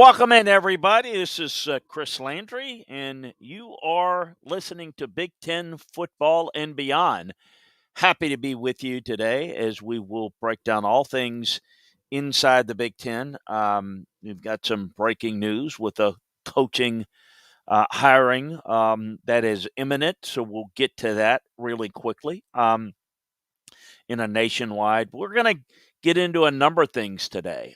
Welcome in, everybody. This is Chris Landry, and you are listening to Big Ten Football and Beyond. Happy to be with you today as we will break down all things inside the Big Ten. We've got some breaking news with a coaching hiring that is imminent, so we'll get to that really quickly in a nationwide. We're going to get into a number of things today.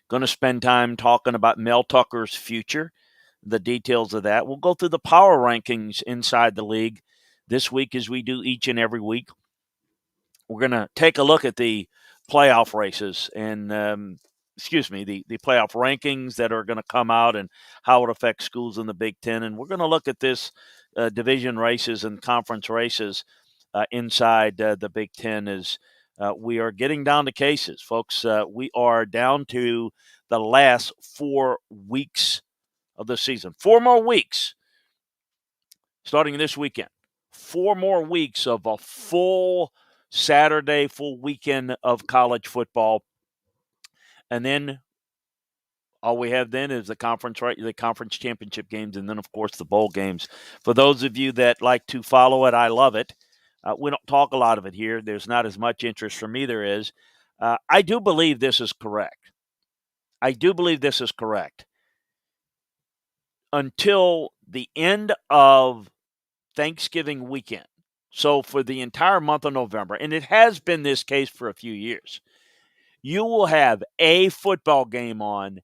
Going to spend time talking about Mel Tucker's future, the details of that. We'll go through the power rankings inside the league this week as we do each and every week. We're going to take a look at the playoff races and, the playoff rankings that are going to come out and how it affects schools in the Big Ten. And we're going to look at this division races and conference races inside the Big Ten as we are getting down to cases, folks. We are down to the last 4 weeks of the season. 4 more weeks starting this weekend. 4 more weeks of a full Saturday, full weekend of college football. And then all we have then is the conference championship games, and then, of course, the bowl games. For those of you that like to follow it, I love it. We don't talk a lot of it here. There's not as much interest from me there is. I do believe this is correct. Until the end of Thanksgiving weekend. So for the entire month of November, and it has been this case for a few years, you will have a football game on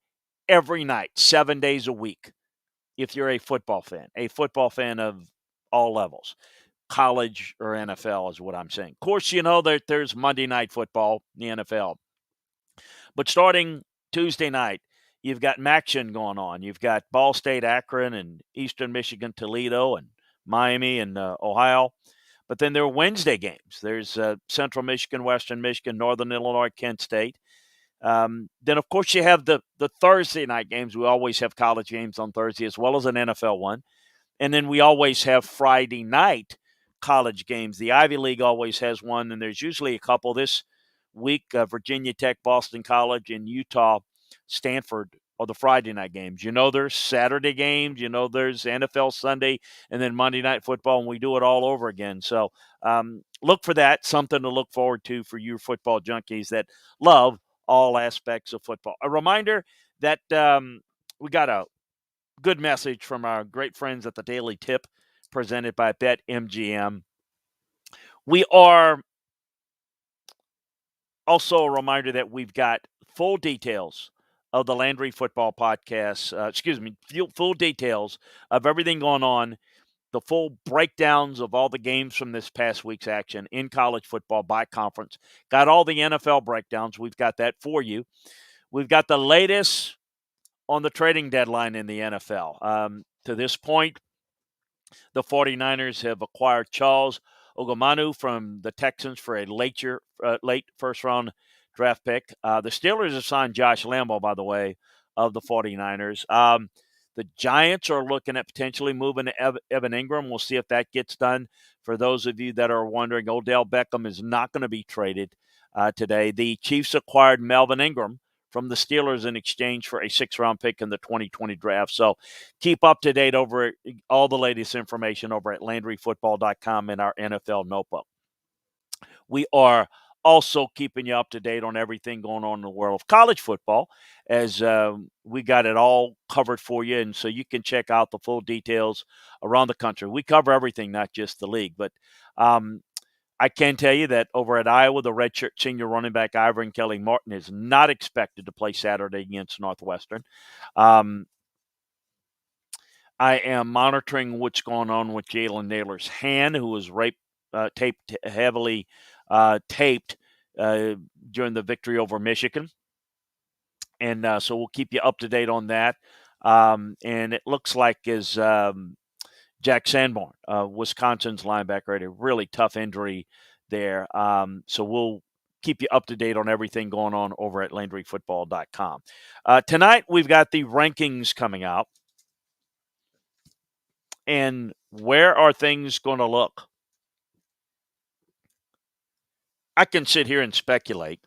every night, 7 days a week, if you're a football fan of all levels. College or NFL is what I'm saying. Of course, you know that there's Monday Night Football in the NFL. But starting Tuesday night, you've got MACtion going on. You've got Ball State, Akron, and Eastern Michigan, Toledo, and Miami and Ohio. But then there are Wednesday games. There's Central Michigan, Western Michigan, Northern Illinois, Kent State. Then, of course, you have the Thursday night games. We always have college games on Thursday as well as an NFL one. And then we always have Friday night college games. The Ivy League always has one, and there's usually a couple. This week, Virginia Tech, Boston College, and Utah, Stanford are the Friday night games. You know there's Saturday games. You know there's NFL Sunday, and then Monday Night Football, and we do it all over again. So look for that, something to look forward to for you football junkies that love all aspects of football. A reminder that we got a good message from our great friends at the Daily Tip presented by BetMGM. We are also a reminder that we've got full details of the Landry Football Podcast, full details of everything going on, the full breakdowns of all the games from this past week's action in college football by conference. Got all the NFL breakdowns. We've got that for you. We've got the latest on the trading deadline in the NFL. To this point, the 49ers have acquired Charles Ogumanu from the Texans for a late first-round draft pick. The Steelers have signed Josh Lambo, by the way, of the 49ers. The Giants are looking at potentially moving to Evan Ingram. We'll see if that gets done. For those of you that are wondering, Odell Beckham is not going to be traded today. The Chiefs acquired Melvin Ingram from the Steelers in exchange for a 6th-round pick in the 2020 draft. So keep up to date over all the latest information over at LandryFootball.com in our NFL notebook. We are also keeping you up to date on everything going on in the world of college football as we got it all covered for you. And so you can check out the full details around the country. We cover everything, not just the league. But I can tell you that over at Iowa, the redshirt senior running back Ivory Kelly Martin is not expected to play Saturday against Northwestern. I am monitoring what's going on with Jalen Naylor's hand, who was heavily taped during the victory over Michigan. And so we'll keep you up to date on that. And it looks like as Jack Sanborn, Wisconsin's linebacker, had a really tough injury there. So we'll keep you up to date on everything going on over at LandryFootball.com. Tonight, we've got the rankings coming out. And where are things going to look? I can sit here and speculate.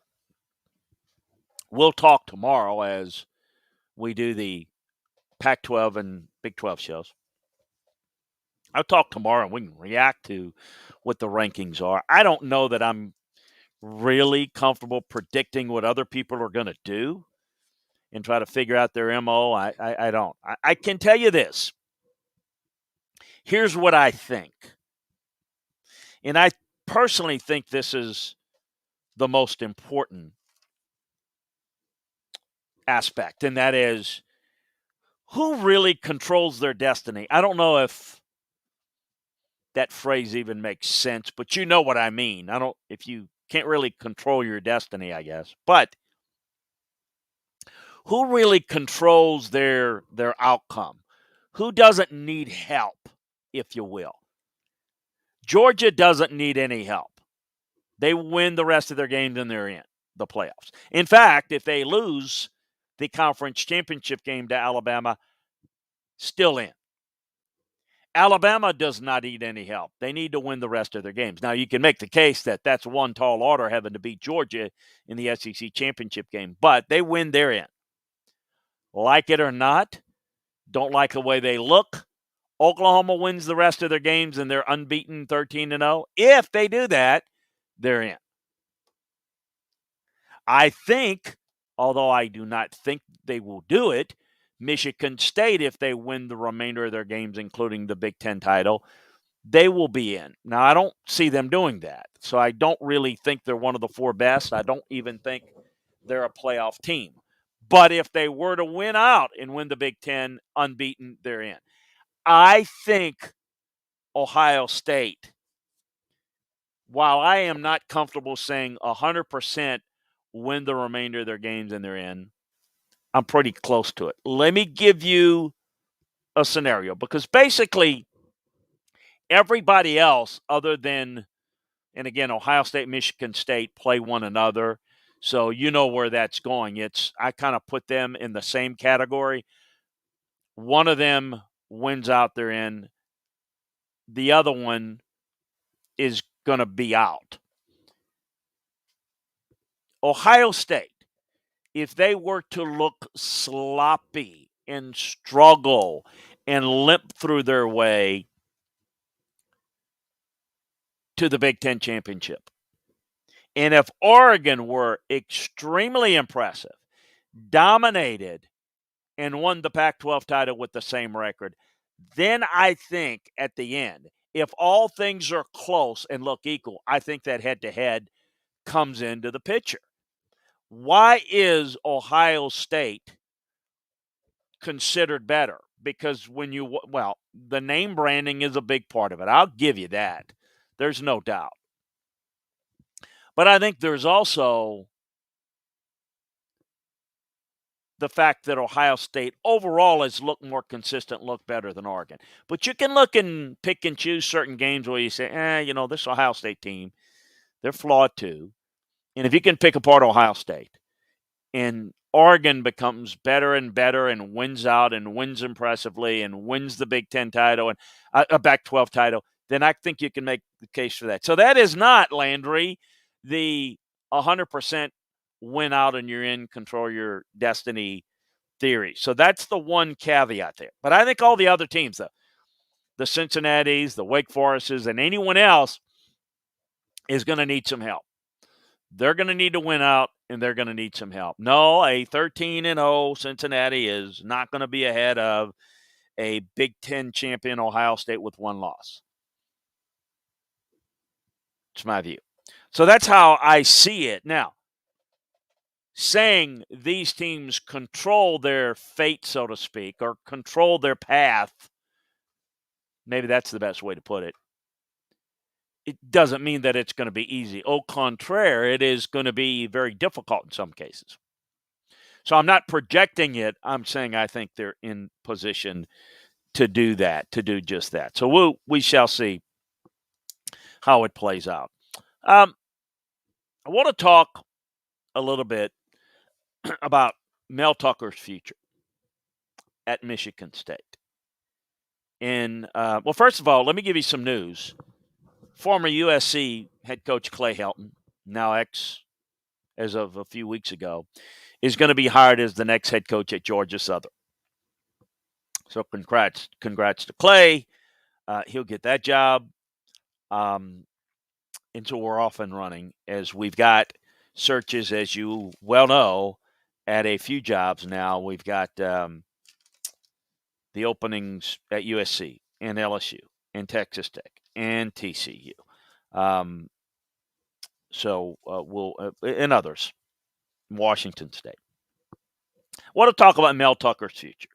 We'll talk tomorrow as we do the Pac-12 and Big 12 shows. I'll talk tomorrow and we can react to what the rankings are. I don't know that I'm really comfortable predicting what other people are going to do and try to figure out their MO. I don't. I can tell you this. Here's what I think. And I personally think this is the most important aspect, and that is who really controls their destiny. I don't know if that phrase even makes sense, but you know what I mean. If you can't really control your destiny, I guess. But who really controls their outcome? Who doesn't need help, if you will? Georgia doesn't need any help. They win the rest of their games and they're in the playoffs. In fact, if they lose the conference championship game to Alabama, still in. Alabama does not need any help. They need to win the rest of their games. Now, you can make the case that that's one tall order having to beat Georgia in the SEC championship game, but they win, they're in. Like it or not, don't like the way they look. Oklahoma wins the rest of their games and they're unbeaten 13-0. If they do that, they're in. I think, although I do not think they will do it, Michigan State, if they win the remainder of their games, including the Big Ten title, they will be in. Now, I don't see them doing that. So I don't really think they're one of the four best. I don't even think they're a playoff team. But if they were to win out and win the Big Ten unbeaten, they're in. I think Ohio State, while I am not comfortable saying 100% win the remainder of their games and they're in, I'm pretty close to it. Let me give you a scenario because basically everybody else other than, and again, Ohio State, Michigan State play one another. So you know where that's going. I kind of put them in the same category. One of them wins out, they're in. The other one is going to be out. Ohio State, if they were to look sloppy and struggle and limp through their way to the Big Ten championship, and if Oregon were extremely impressive, dominated, and won the Pac-12 title with the same record, then I think at the end, if all things are close and look equal, I think that head-to-head comes into the picture. Why is Ohio State considered better? Because the name branding is a big part of it. I'll give you that. There's no doubt. But I think there's also the fact that Ohio State overall has looked more consistent, looked better than Oregon. But you can look and pick and choose certain games where you say, this Ohio State team, they're flawed too. And if you can pick apart Ohio State and Oregon becomes better and better and wins out and wins impressively and wins the Big Ten title and a Pac-12 title, then I think you can make the case for that. So that is not, Landry, the 100% win out and you're in, control your destiny theory. So that's the one caveat there. But I think all the other teams, though, the Cincinnatis, the Wake Forests, and anyone else is going to need some help. They're going to need to win out, and they're going to need some help. No, a 13-0 Cincinnati is not going to be ahead of a Big Ten champion Ohio State with one loss. It's my view. So that's how I see it. Now, saying these teams control their fate, so to speak, or control their path, maybe that's the best way to put it. It doesn't mean that it's going to be easy. Au contraire, it is going to be very difficult in some cases. So I'm not projecting it. I'm saying I think they're in position to do that, to do just that. So we shall see how it plays out. I want to talk a little bit about Mel Tucker's future at Michigan State. And, first of all, let me give you some news. Former USC head coach Clay Helton, now as of a few weeks ago, is going to be hired as the next head coach at Georgia Southern. So congrats to Clay. He'll get that job. Until we're off and running, as we've got searches, as you well know, at a few jobs now. We've got the openings at USC and LSU and Texas Tech and TCU. And others, Washington State. I want to talk about Mel Tucker's future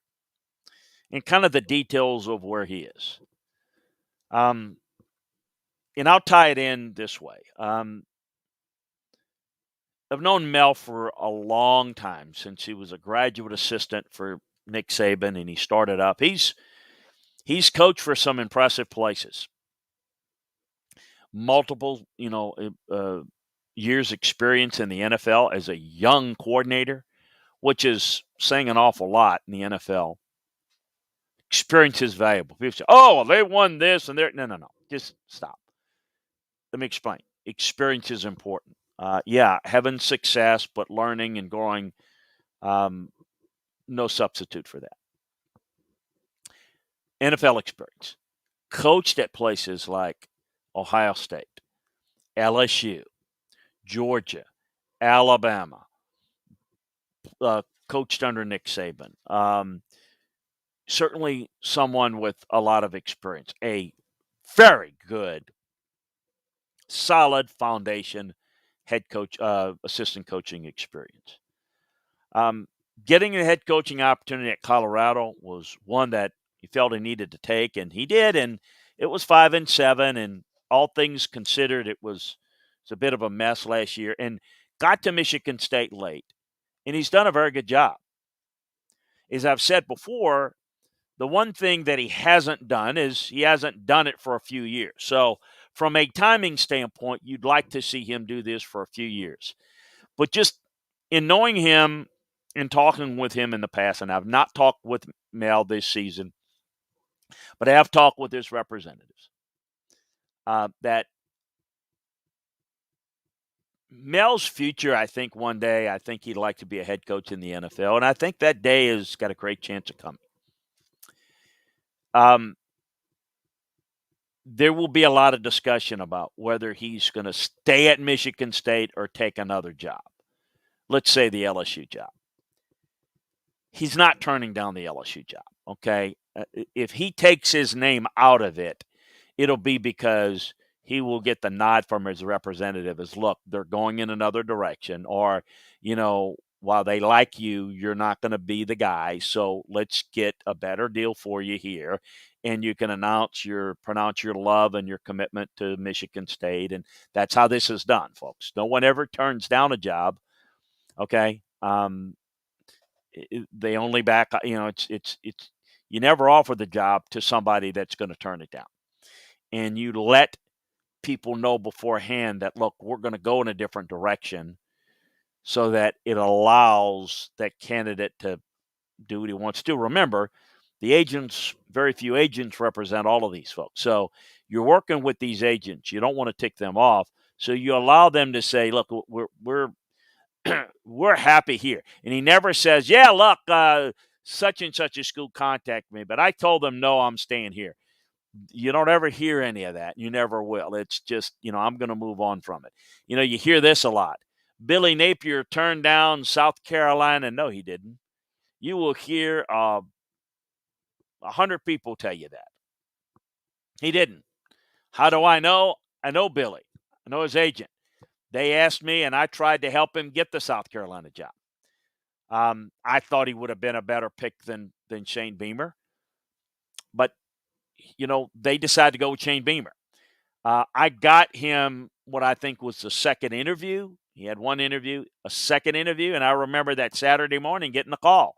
and kind of the details of where he is. And I'll tie it in this way. I've known Mel for a long time, since he was a graduate assistant for Nick Saban, and he started up. He's coached for some impressive places. Multiple, years experience in the NFL as a young coordinator, which is saying an awful lot in the NFL. Experience is valuable. People say, "Oh, well, they won this and they're..." No. Just stop. Let me explain. Experience is important. Having success, but learning and growing, no substitute for that. NFL experience. Coached at places like Ohio State, LSU, Georgia, Alabama. Coached under Nick Saban. Certainly someone with a lot of experience. A very good, solid foundation head coach, assistant coaching experience. Getting a head coaching opportunity at Colorado was one that he felt he needed to take, and he did. And it was 5-7, and all things considered, it's a bit of a mess last year, and got to Michigan State late. And he's done a very good job. As I've said before, the one thing that he hasn't done is he hasn't done it for a few years. So from a timing standpoint, you'd like to see him do this for a few years. But just in knowing him and talking with him in the past, and I've not talked with Mel this season, but I have talked with his representatives, that Mel's future, I think one day, he'd like to be a head coach in the NFL, and I think that day has got a great chance of coming. There will be a lot of discussion about whether he's going to stay at Michigan State or take another job. Let's say the LSU job. He's not turning down the LSU job, okay? If he takes his name out of it, it'll be because he will get the nod from his representative as, look, they're going in another direction, or, while they like you, you're not going to be the guy, so let's get a better deal for you here, and you can pronounce your love and your commitment to Michigan State, and that's how this is done, folks. No one ever turns down a job, okay? They only back, it's you never offer the job to somebody that's going to turn it down, and you let people know beforehand that, look, we're going to go in a different direction, so that it allows that candidate to do what he wants to. Remember, very few agents represent all of these folks. So you're working with these agents. You don't want to tick them off. So you allow them to say, look, we're we're happy here. And he never says, yeah, look, such and such a school contacted me, but I told them, no, I'm staying here. You don't ever hear any of that. You never will. It's just, I'm going to move on from it. You hear this a lot. Billy Napier turned down South Carolina. No, he didn't. You will hear 100 people tell you that. He didn't. How do I know? I know Billy. I know his agent. They asked me, and I tried to help him get the South Carolina job. I thought he would have been a better pick than Shane Beamer. But, they decided to go with Shane Beamer. I got him what I think was the second interview. He had one interview, a second interview, and I remember that Saturday morning getting the call.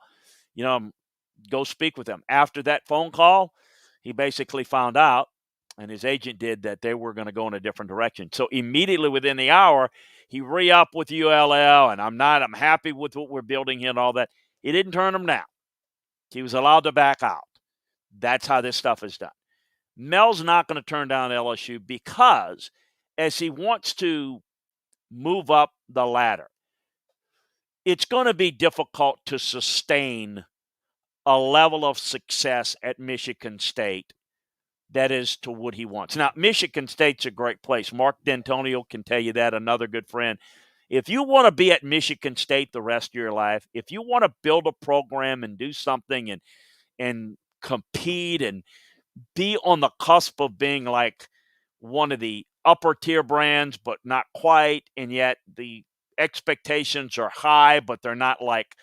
Go speak with him. After that phone call, he basically found out, and his agent did, that they were going to go in a different direction. So immediately within the hour, he re-upped with ULL, and I'm happy with what we're building here and all that. He didn't turn him down. He was allowed to back out. That's how this stuff is done. Mel's not going to turn down LSU because as he wants to move up the ladder, it's going to be difficult to sustain a level of success at Michigan State that is to what he wants. Now, Michigan State's a great place. Mark D'Antonio can tell you that, another good friend. If you want to be at Michigan State the rest of your life, if you want to build a program and do something and compete and be on the cusp of being like one of the upper tier brands, but not quite, and yet the expectations are high, but they're not like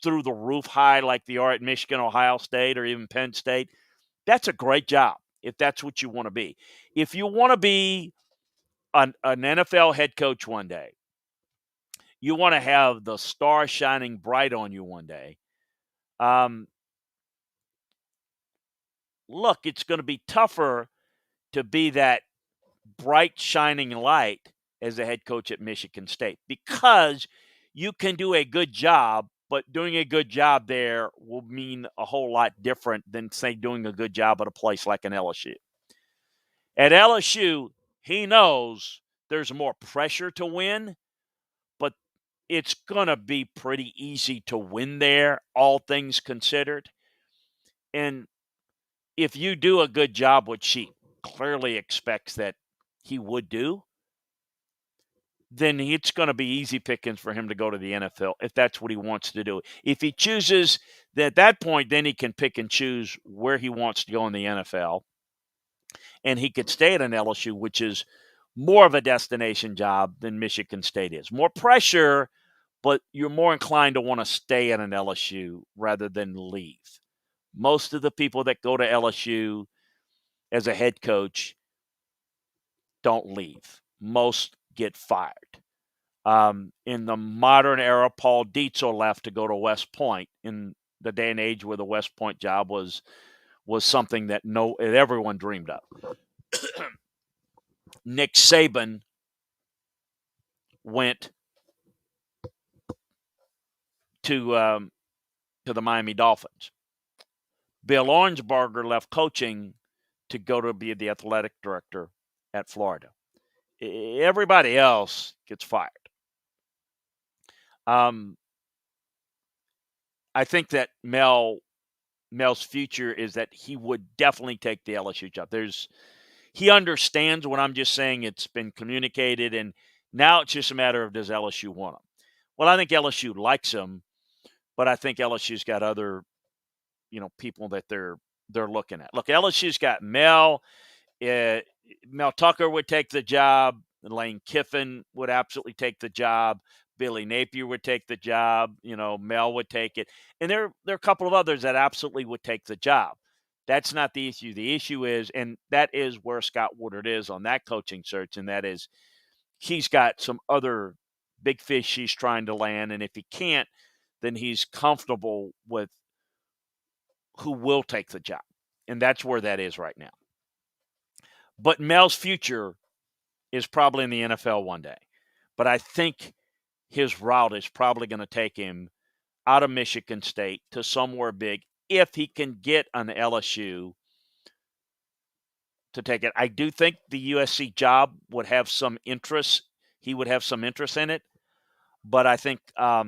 through the roof high like they are at Michigan, Ohio State, or even Penn State. That's a great job if that's what you want to be. If you want to be an NFL head coach one day, you want to have the star shining bright on you one day. Um, Look, it's going to be tougher to be that bright shining light as a head coach at Michigan State because you can do a good job, but doing a good job there will mean a whole lot different than, say, doing a good job at a place like an LSU. At LSU, he knows there's more pressure to win, but it's going to be pretty easy to win there, all things considered. And if you do a good job, which he clearly expects that he would do, then it's going to be easy pickings for him to go to the NFL if that's what he wants to do. If he chooses at that point, then he can pick and choose where he wants to go in the NFL. And he could stay at an LSU, which is more of a destination job than Michigan State is. More pressure, but you're more inclined to want to stay at an LSU rather than leave. Most of the people that go to LSU as a head coach don't leave. Most get fired. In the modern era, Paul Dietzel left to go to West Point in the day and age where the West Point job was something that everyone dreamed of. Nick Saban went to the Miami Dolphins. Bill Orangebarger left coaching to go to be the athletic director at Florida. Everybody else gets fired. I think that Mel's future is that he would definitely take the LSU job. He understands what I'm just saying. It's been communicated, and now it's just a matter of does LSU want him? Well, I think LSU likes him, but I think LSU's got other, people that they're looking at. Look, LSU's got Mel. Mel Tucker would take the job. Lane Kiffin would absolutely take the job. Billy Napier would take the job. Mel would take it. And there are a couple of others that absolutely would take the job. That's not the issue. The issue is, and that is where Scott Woodard is on that coaching search, and that is he's got some other big fish he's trying to land. And if he can't, then he's comfortable with who will take the job. And that's where that is right now. But Mel's future is probably in the NFL one day. But I think his route is probably going to take him out of Michigan State to somewhere big if he can get an LSU to take it. I do think the USC job would have some interest. He would have some interest in it. But I think that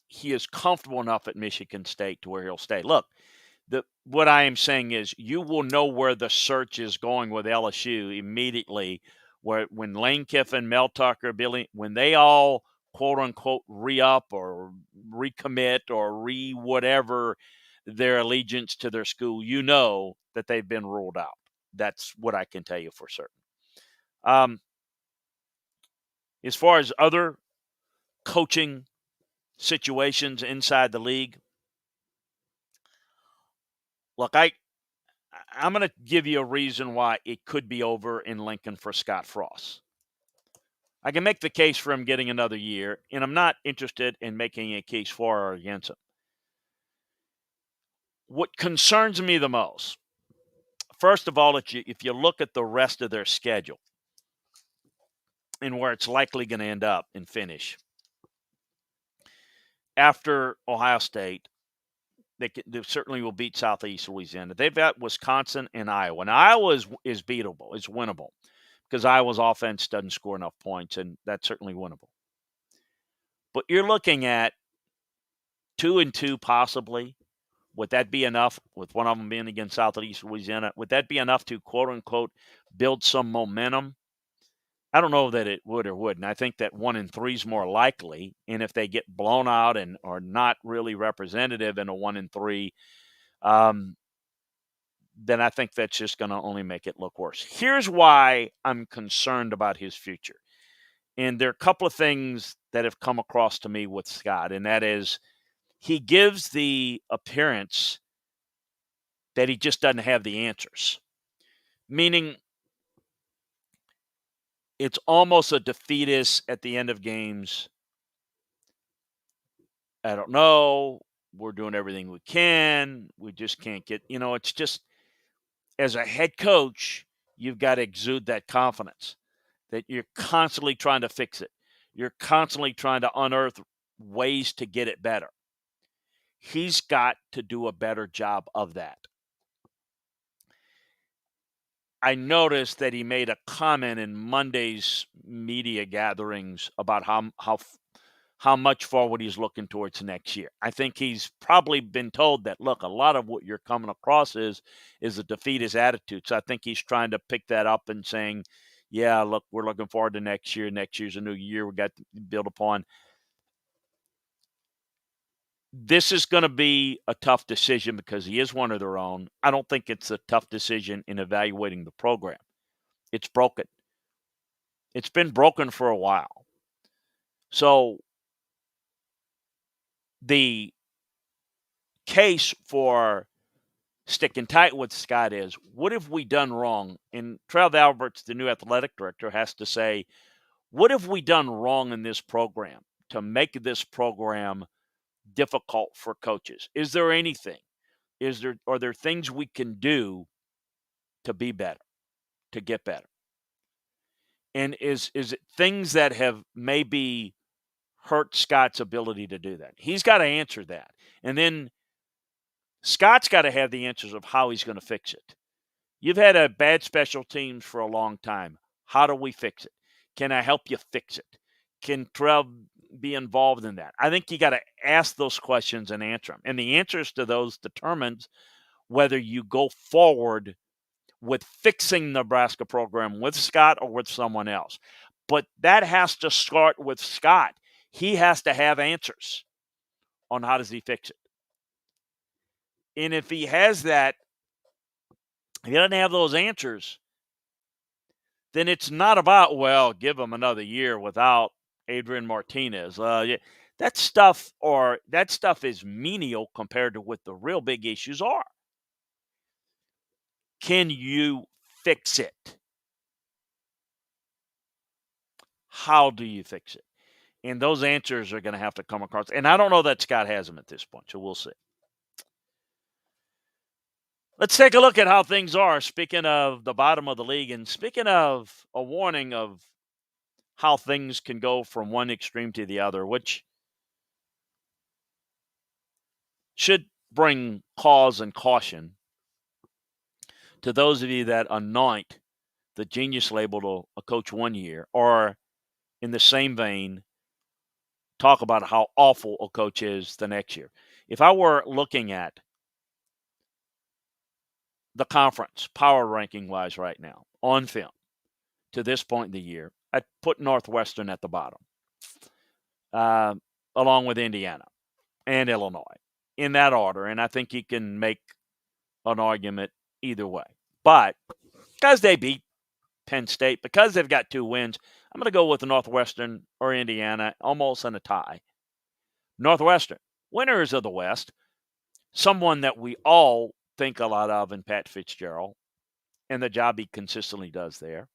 he is comfortable enough at Michigan State to where he'll stay. Look, what I am saying is you will know where the search is going with LSU immediately when Lane Kiffin, Mel Tucker, Billy, when they all quote unquote re-up or recommit or whatever their allegiance to their school, that they've been ruled out. That's what I can tell you for certain. As far as other coaching situations inside the league, look, I'm going to give you a reason why it could be over in Lincoln for Scott Frost. I can make the case for him getting another year, and I'm not interested in making a case for or against him. What concerns me the most, first of all, if you look at the rest of their schedule and where it's likely going to end up and finish, after Ohio State, they certainly will beat Southeast Louisiana. They've got Wisconsin and Iowa. Now, Iowa is beatable. It's winnable because Iowa's offense doesn't score enough points, and that's certainly winnable. But you're looking at 2-2 possibly. Would that be enough, with one of them being against Southeast Louisiana? Would that be enough to, quote unquote, build some momentum? I don't know that it would or wouldn't. I think that 1-3 is more likely. And if they get blown out and are not really representative in a 1-3, then I think that's just going to only make it look worse. Here's why I'm concerned about his future. And there are a couple of things that have come across to me with Scott, and that is he gives the appearance that he just doesn't have the answers, meaning it's almost a defeatist at the end of games. I don't know. We're doing everything we can. We just can't get, it's just, as a head coach, you've got to exude that confidence that you're constantly trying to fix it. You're constantly trying to unearth ways to get it better. He's got to do a better job of that. I noticed that he made a comment in Monday's media gatherings about how much forward he's looking towards next year. I think he's probably been told that, look, a lot of what you're coming across is a defeatist attitude. So I think he's trying to pick that up and saying, yeah, look, we're looking forward to next year. Next year's a new year. We got to build upon. This is going to be a tough decision because he is one of their own. I don't think it's a tough decision in evaluating the program. It's broken. It's been broken for a while. So the case for sticking tight with Scott is, what have we done wrong? And Trev Alberts, the new athletic director, has to say, what have we done wrong in this program to make this program difficult for coaches? Is there anything? Are there things we can do to be better, to get better? And is it things that have maybe hurt Scott's ability to do that? He's got to answer that. And then Scott's got to have the answers of how he's going to fix it. You've had a bad special teams for a long time. How do we fix it? Can I help you fix it? Can Trev be involved in that? I think you got to ask those questions and answer them. And the answers to those determines whether you go forward with fixing the Nebraska program with Scott or with someone else. But that has to start with Scott. He has to have answers on how does he fix it. And if he has that, if he doesn't have those answers, then it's not about, well, give him another year without Adrian Martinez. That stuff is menial compared to what the real big issues are. Can you fix it? How do you fix it? And those answers are going to have to come across. And I don't know that Scott has them at this point, so we'll see. Let's take a look at how things are. Speaking of the bottom of the league, and speaking of a warning of how things can go from one extreme to the other, which should bring pause and caution to those of you that anoint the genius label to a coach 1 year, or in the same vein, talk about how awful a coach is the next year. If I were looking at the conference power ranking wise right now on film to this point in the year, I'd put Northwestern at the bottom, along with Indiana and Illinois in that order. And I think you can make an argument either way. But because they beat Penn State, because they've got 2 wins, I'm going to go with Northwestern or Indiana, almost in a tie. Northwestern, winners of the West, someone that we all think a lot of in Pat Fitzgerald and the job he consistently does there.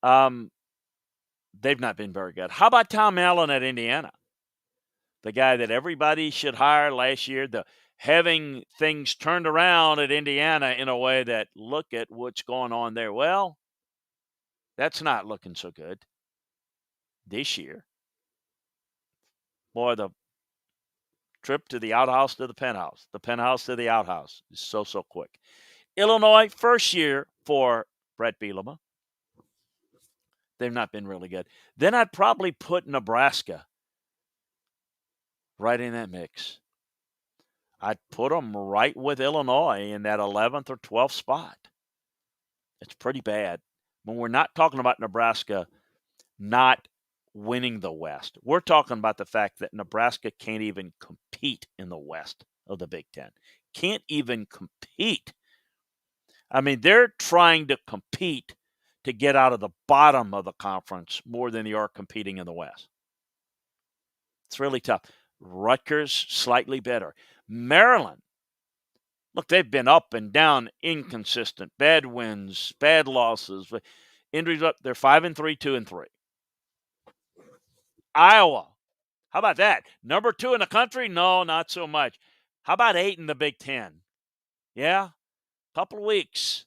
They've not been very good. How about Tom Allen at Indiana? The guy that everybody should hire last year, having things turned around at Indiana in a way that, look at what's going on there. Well, that's not looking so good this year. Boy, the trip to the outhouse to the penthouse to the outhouse is so quick. Illinois, first year for Brett Bielema, They've not been really good. Then I'd probably put Nebraska right in that mix. I'd put them right with Illinois in that 11th or 12th spot. It's pretty bad. When we're not talking about Nebraska not winning the West, we're talking about the fact that Nebraska can't even compete in the West of the Big Ten. Can't even compete. I mean, they're trying to compete to get out of the bottom of the conference more than they are competing in the West. It's really tough. Rutgers, slightly better. Maryland, look, they've been up and down, inconsistent, bad wins, bad losses, injuries up. They're 5-3, 2-3. Iowa, how about that? Number 2 in the country? No, not so much. How about 8 in the Big Ten? Yeah, couple of weeks.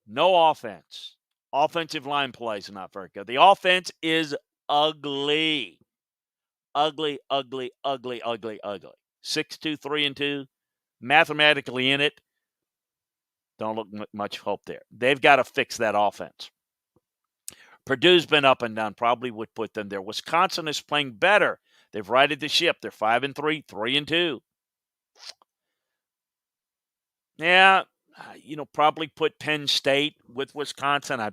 No offense. Offensive line play is not very good. The offense is ugly. Ugly, ugly, ugly, ugly, ugly. 6-2, 3-2, mathematically in it. Don't look much hope there. They've got to fix that offense. Purdue's been up and down. Probably would put them there. Wisconsin is playing better. They've righted the ship. They're 5-3, 3-2. Yeah, probably put Penn State with Wisconsin. I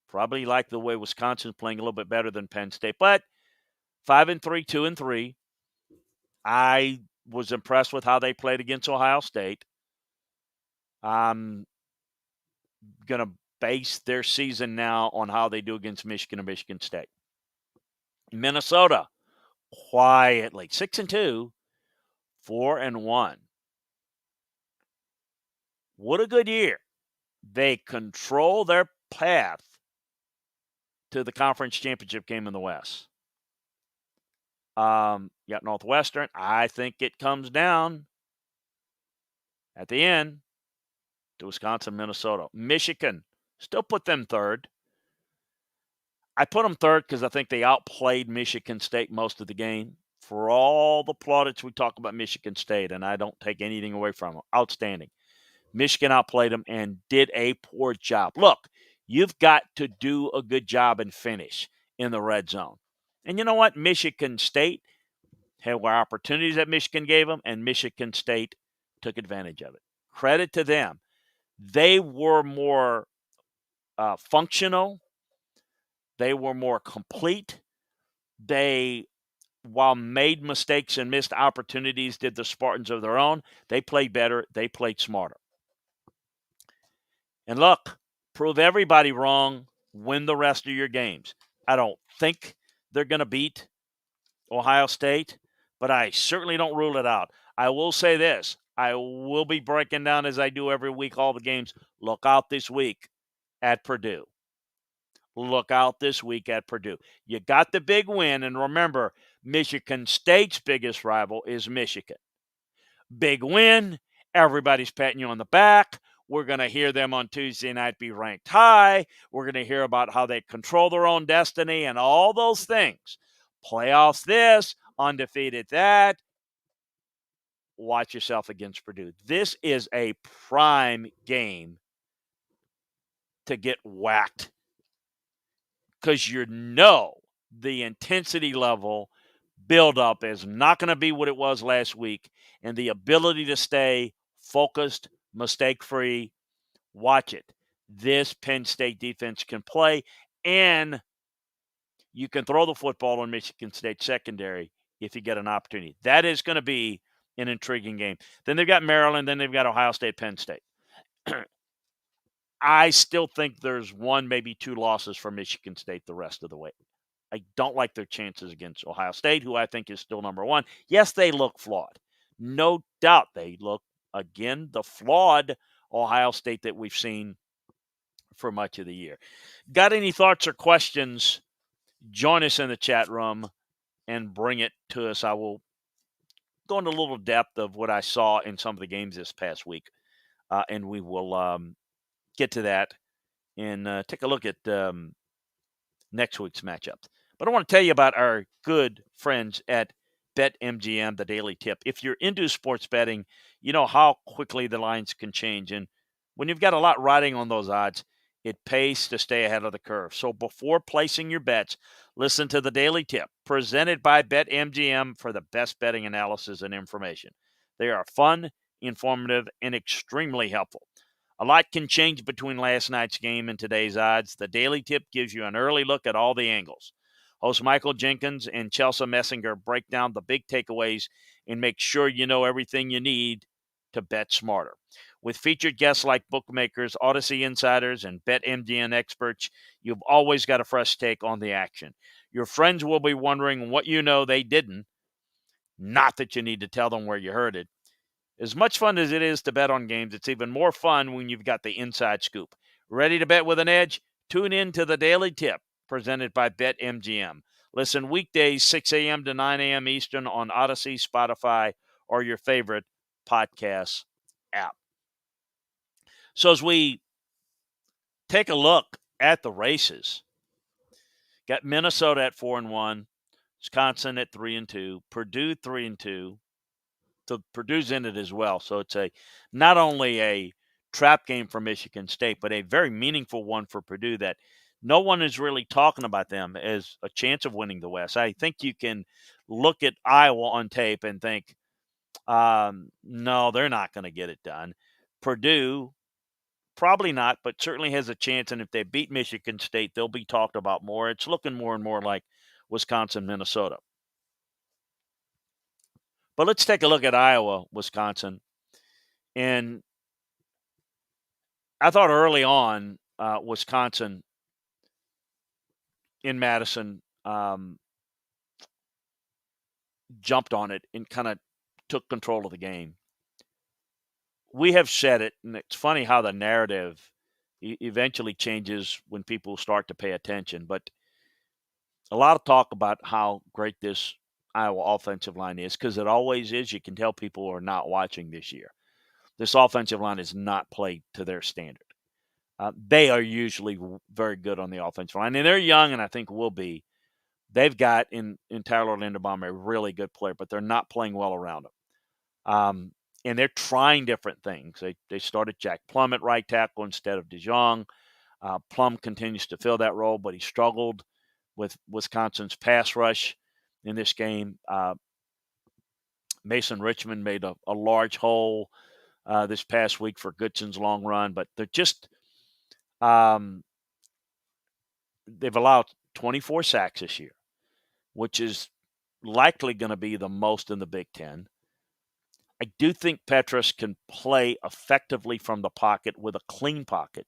probably like the way Wisconsin's playing a little bit better than Penn State, but 5-3, 2-3. I was impressed with how they played against Ohio State. I'm going to base their season now on how they do against Michigan and Michigan State. Minnesota, quietly, 6-2, 4-1. What a good year. They control their path to the conference championship game in the West. You got Northwestern. I think it comes down at the end to Wisconsin, Minnesota. Michigan, still put them third. I put them third because I think they outplayed Michigan State most of the game. For all the plaudits we talk about Michigan State, and I don't take anything away from them, outstanding. Michigan outplayed them and did a poor job. Look, you've got to do a good job and finish in the red zone. And you know what? Michigan State had opportunities that Michigan gave them, and Michigan State took advantage of it. Credit to them. They were more functional. They were more complete. They, while made mistakes and missed opportunities, did the Spartans of their own. They played better. They played smarter. And look, prove everybody wrong. Win the rest of your games. I don't think they're going to beat Ohio State, but I certainly don't rule it out. I will say this. I will be breaking down, as I do every week, all the games. Look out this week at Purdue. Look out this week at Purdue. You got the big win, and remember, Michigan State's biggest rival is Michigan. Big win. Everybody's patting you on the back. We're going to hear them on Tuesday night be ranked high. We're going to hear about how they control their own destiny and all those things. Playoffs this, undefeated that. Watch yourself against Purdue. This is a prime game to get whacked because the intensity level buildup is not going to be what it was last week, and the ability to stay focused, mistake-free, watch it. This Penn State defense can play, and you can throw the football on Michigan State secondary if you get an opportunity. That is going to be an intriguing game. Then they've got Maryland, then they've got Ohio State, Penn State. I still think there's one, maybe two losses for Michigan State the rest of the way. I don't like their chances against Ohio State, who I think is still number one. Yes, they look flawed. No doubt they look, again, the flawed Ohio State that we've seen for much of the year. Got any thoughts or questions? Join us in the chat room and bring it to us. I will go into a little depth of what I saw in some of the games this past week, and we will get to that and take a look at next week's matchup. But I want to tell you about our good friends at BetMGM, the Daily Tip. If you're into sports betting, you know how quickly the lines can change. And when you've got a lot riding on those odds, It pays to stay ahead of the curve. So before placing your bets, listen to the Daily Tip presented by BetMGM for the best betting analysis and information. They are fun, informative, and extremely helpful. A lot can change between last night's game and today's odds. The Daily Tip gives you an early look at all the angles. Host Michael Jenkins and Chelsea Messinger break down the big takeaways and make sure you know everything you need to bet smarter. With featured guests like bookmakers, Odyssey insiders, and BetMGM experts, you've always got a fresh take on the action. Your friends will be wondering what you know they didn't. Not that you need to tell them where you heard it. As much fun as it is to bet on games, it's even more fun when you've got the inside scoop. Ready to bet with an edge? Tune in to the Daily Tip presented by BetMGM. Listen weekdays 6 a.m. to 9 a.m. Eastern on Odyssey, Spotify, or your favorite podcast app. So as we take a look at the races, got Minnesota at 4-1, Wisconsin at 3-2, Purdue 3-2. So Purdue's in it as well. So it's not only a trap game for Michigan State, but a very meaningful one for Purdue that no one is really talking about them as a chance of winning the West. I think you can look at Iowa on tape and think, no, they're not going to get it done. Purdue, probably not, but certainly has a chance. And if they beat Michigan State, they'll be talked about more. It's looking more and more like Wisconsin, Minnesota. But let's take a look at Iowa, Wisconsin. And I thought early on, Wisconsin in Madison jumped on it and kind of took control of the game. We have said it, and it's funny how the narrative eventually changes when people start to pay attention. But a lot of talk about how great this Iowa offensive line is, because it always is. You can tell people are not watching this year. This offensive line is not played to their standard. They are usually very good on the offensive line, and they're young, and I think will be. They've got in Tyler Linderbaum a really good player, but they're not playing well around him. And they're trying different things. They started Jack Plum at right tackle instead of DeJong. Plum continues to fill that role, but he struggled with Wisconsin's pass rush in this game. Mason Richmond made a large hole this past week for Goodson's long run, but they're just they've allowed 24 sacks this year, which is likely going to be the most in the Big Ten. I do think Petrus can play effectively from the pocket with a clean pocket,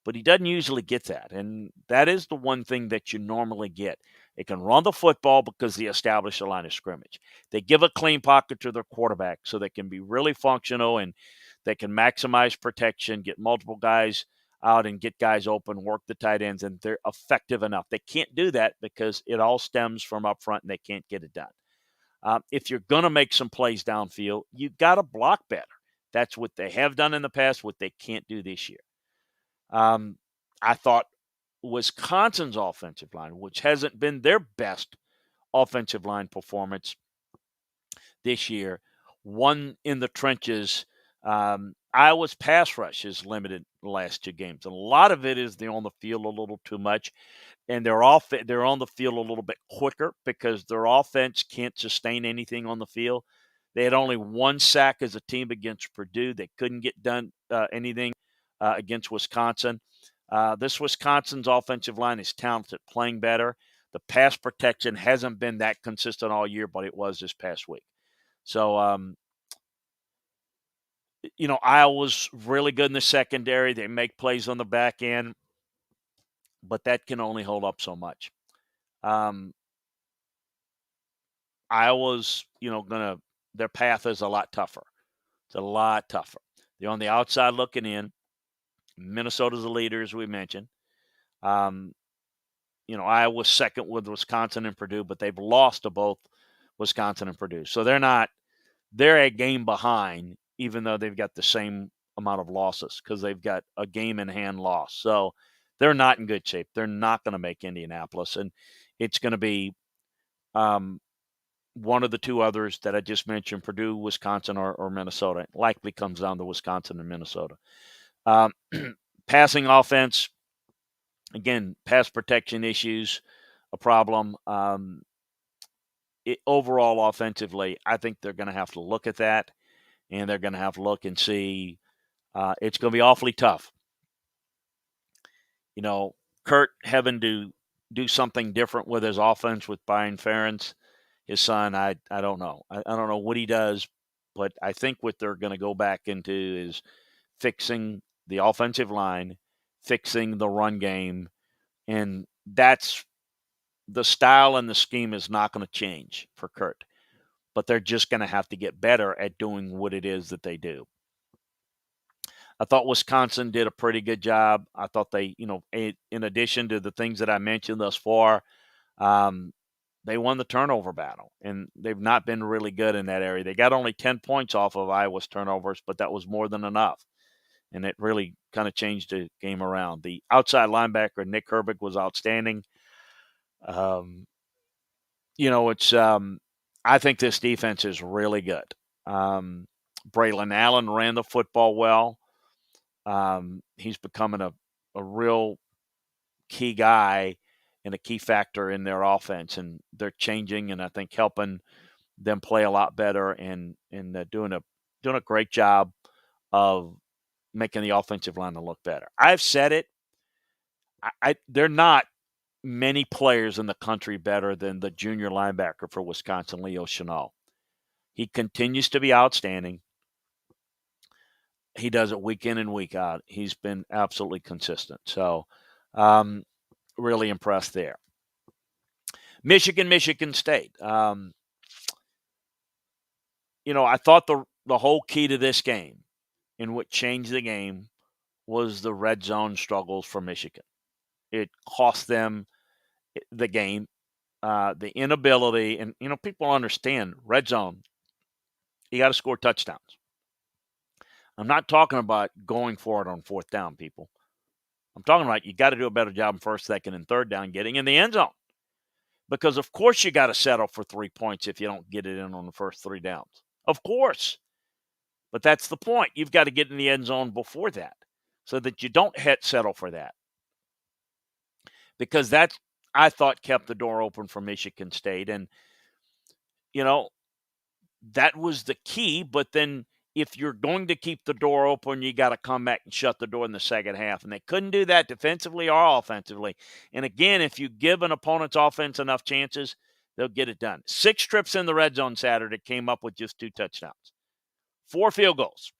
but he doesn't usually get that. And that is the one thing that you normally get. They can run the football because they establish a line of scrimmage. They give a clean pocket to their quarterback so they can be really functional and they can maximize protection, get multiple guys out and get guys open, work the tight ends, and they're effective enough. They can't do that because it all stems from up front and they can't get it done. If you're going to make some plays downfield, you've got to block better. That's what they have done in the past, what they can't do this year. I thought Wisconsin's offensive line, which hasn't been their best offensive line performance this year, won in the trenches. Iowa's pass rush is limited the last two games. A lot of it is they're on the field a little too much, and they're on the field a little bit quicker because their offense can't sustain anything on the field. They had only one sack as a team against Purdue. They couldn't get done anything against Wisconsin. This Wisconsin's offensive line is talented, playing better. The pass protection hasn't been that consistent all year, but it was this past week. So, Iowa's really good in the secondary. They make plays on the back end, but that can only hold up so much. Iowa's, their path is a lot tougher. It's a lot tougher. They're on the outside looking in. Minnesota's the leader, as we mentioned. Iowa's second with Wisconsin and Purdue, but they've lost to both Wisconsin and Purdue. So they're a game behind, even though they've got the same amount of losses because they've got a game in hand loss. So they're not in good shape. They're not going to make Indianapolis. And it's going to be one of the two others that I just mentioned, Purdue, Wisconsin, or Minnesota. It likely comes down to Wisconsin and Minnesota. Passing offense, Again, pass protection issues, a problem. Overall, offensively, I think they're going to have to look at that, and they're going to have to look and see. It's going to be awfully tough. You know, Kurt having to do something different with his offense with Brian Ferentz, his son. I don't know. I don't know what he does, but I think what they're going to go back into is fixing the offensive line, fixing the run game, and that's the style and the scheme is not going to change for Kurt. But they're just going to have to get better at doing what it is that they do. I thought Wisconsin did a pretty good job. I thought they, in addition to the things that I mentioned thus far, um, they won the turnover battle, and they've not been really good in that area. They got only 10 points off of Iowa's turnovers, but that was more than enough, and it really kind of changed the game around. The outside linebacker, Nick Herbig, was outstanding. Um, I think this defense is really good. Braylon Allen ran the football well. He's becoming a real key guy and a key factor in their offense, and they're changing, and I think helping them play a lot better and doing a great job of making the offensive line to look better. I've said it. They're not many players in the country better than the junior linebacker for Wisconsin, Leo Chenal. He continues to be outstanding. He does it week in and week out. He's been absolutely consistent. So, really impressed there. Michigan State. I thought the whole key to this game and what changed the game was the red zone struggles for Michigan. It cost them the game, the inability, and people understand red zone. You got to score touchdowns. I'm not talking about going for it on fourth down, people. I'm talking about you got to do a better job in first, second, and third down getting in the end zone. Because, of course, you got to settle for 3 points if you don't get it in on the first 3 downs. Of course. But that's the point. You've got to get in the end zone before that so that you don't settle for that. Because that, I thought, kept the door open for Michigan State. And, that was the key. But then if you're going to keep the door open, you got to come back and shut the door in the second half. And they couldn't do that defensively or offensively. And again, if you give an opponent's offense enough chances, they'll get it done. 6 trips in the red zone Saturday, came up with just 2 touchdowns. 4 field goals.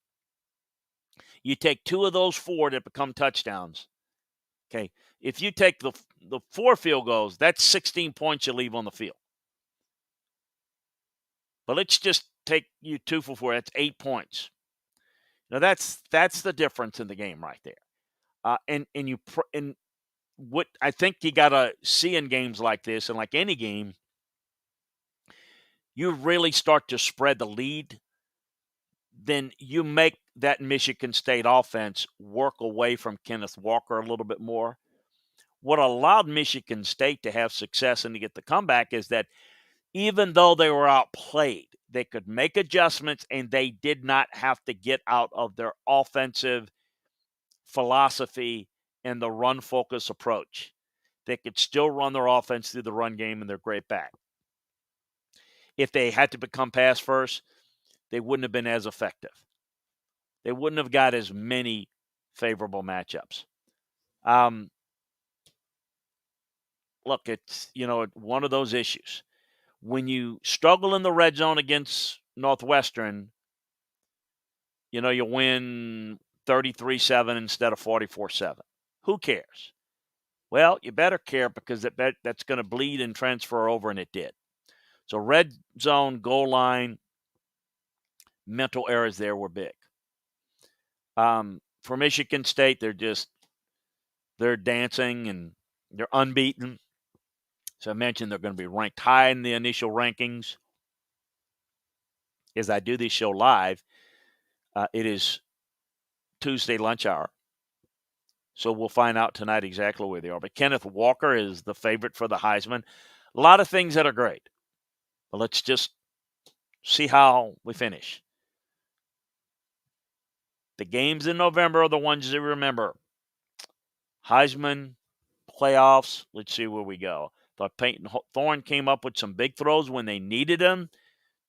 You take 2 of those 4 that become touchdowns. Okay. If you take the 4 field goals, that's 16 points you leave on the field. But let's just take you 2 for 4. That's 8 points. Now that's the difference in the game right there. And what I think you got to see in games like this, and like any game, you really start to spread the lead. Then you make that Michigan State offense work away from Kenneth Walker a little bit more. What allowed Michigan State to have success and to get the comeback is that even though they were outplayed, they could make adjustments and they did not have to get out of their offensive philosophy and the run focus approach. They could still run their offense through the run game and they're great back. If they had to become pass first, they wouldn't have been as effective. They wouldn't have got as many favorable matchups. Look, it's, one of those issues. When you struggle in the red zone against Northwestern, you win 33-7 instead of 44-7. Who cares? Well, you better care because that's going to bleed and transfer over, and it did. So red zone, goal line, mental errors there were big. For Michigan State, they're dancing and they're unbeaten. So I mentioned they're going to be ranked high in the initial rankings. As I do this show live, it is Tuesday lunch hour. So we'll find out tonight exactly where they are. But Kenneth Walker is the favorite for the Heisman. A lot of things that are great. But let's just see how we finish. The games in November are the ones you remember. Heisman, playoffs. Let's see where we go. Thought Peyton Thorne came up with some big throws when they needed them.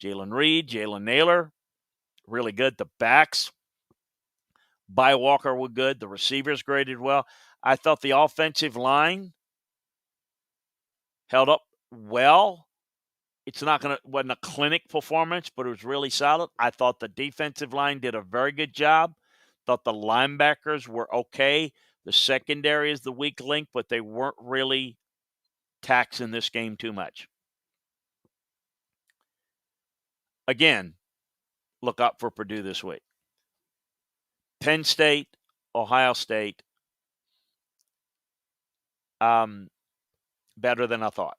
Jalen Reed, Jalen Naylor, really good. The backs, Walker were good. The receivers graded well. I thought the offensive line held up well. It's not going to wasn't a clinic performance, but it was really solid. I thought the defensive line did a very good job. Thought the linebackers were okay. The secondary is the weak link, but they weren't really taxing this game too much. Again, look out for Purdue this week. Penn State, Ohio State, better than I thought.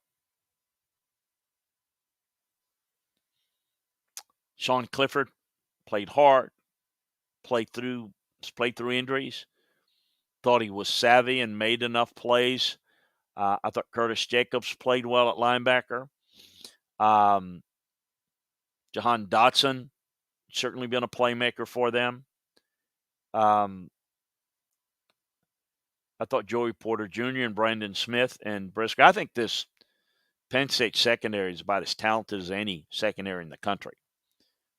Sean Clifford played hard, played through injuries. Thought he was savvy and made enough plays. I thought Curtis Jacobs played well at linebacker. Jahan Dotson certainly been a playmaker for them. I thought Joey Porter Jr. and Brandon Smith and Brisker. I think this Penn State secondary is about as talented as any secondary in the country.